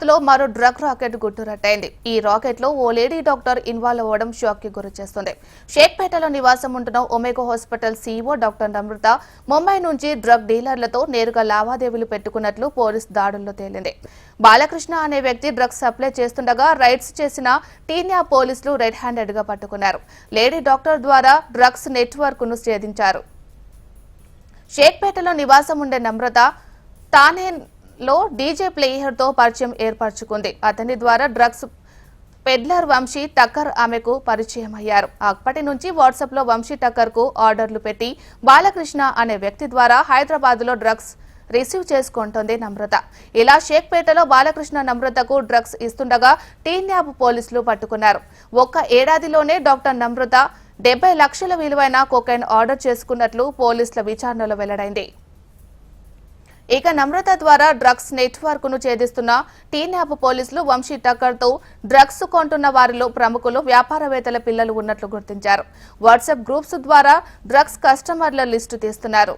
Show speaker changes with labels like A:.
A: లో మరో drug racket గుట్టురట్టయింది. ఈ రాకెట్ లో ఓ లేడీ డాక్టర్ ఇన్వాల్వ్ అవ్వడం షాక్ కి గురిచేస్తుంది. షేక్పేటలో నివాసం ఉంటున్న ఒమేగా హాస్పిటల్ సీఈఓ డాక్టర్ నమ్రత ముంబై నుంచి డ్రగ్ డీలర్లతో నేరుగా లావాదేవీలు పెట్టుకున్నట్లు పోలీస్ దాడుల్లో తేలింది. బాలకృష్ణ అనే వ్యక్తి డ్రగ్స్ సప్లై చేస్తుండగా రైడ్స్ చేసిన టీన్యా పోలీసులు రెడ్ హ్యాండెడ్ గా పట్టుకున్నారు. లేడీ డాక్టర్ ద్వారా డ్రగ్స్ నెట్వర్క్ ను ఛేదించారు. షేక్పేటలో నివాసం ఉండే నమ్రత తానేలో డీజే ప్లేయర్ తో పరిచయం ఏర్పరచుకుంది. అతని ద్వారా డ్రగ్స్ పెడ్లర్ వంశీ టక్కర్ ఆమెకు పరిచయం అయ్యారు. అప్పటి నుంచి వాట్సాప్ లో వంశీ టక్కర్ కు ఆర్డర్లు పెట్టి బాలకృష్ణ అనే వ్యక్తి ద్వారా హైదరాబాద్ లో డ్రగ్స్ రిసీవ్ చేసుకుంటోంది నమ్రత. ఇలా షేక్పేటలో బాలకృష్ణ నమ్రతకు డ్రగ్స్ ఇస్తుండగా టీన్యాబ్ పోలీసులు పట్టుకున్నారు. ఒక్క ఏడాదిలోనే డాక్టర్ నమ్రత 70 లక్షల విలువైన కొకైన్ ఆర్డర్ చేసుకున్నట్లు పోలీసుల విచారణలో వెల్లడైంది. ఇక నమ్రత ద్వారా డ్రగ్స్ నెట్వర్క్ ను ఛేదిస్తున్న టీన్యాబ్ పోలీసులు వంశీ టక్కర్ తో డ్రగ్స్ కొంటున్న వారిలో ప్రముఖులు, వ్యాపారవేత్తల పిల్లలు ఉన్నట్లు గుర్తించారు. వాట్సాప్ గ్రూప్స్ ద్వారా డ్రగ్స్ కస్టమర్ల లిస్టు తీస్తున్నారు.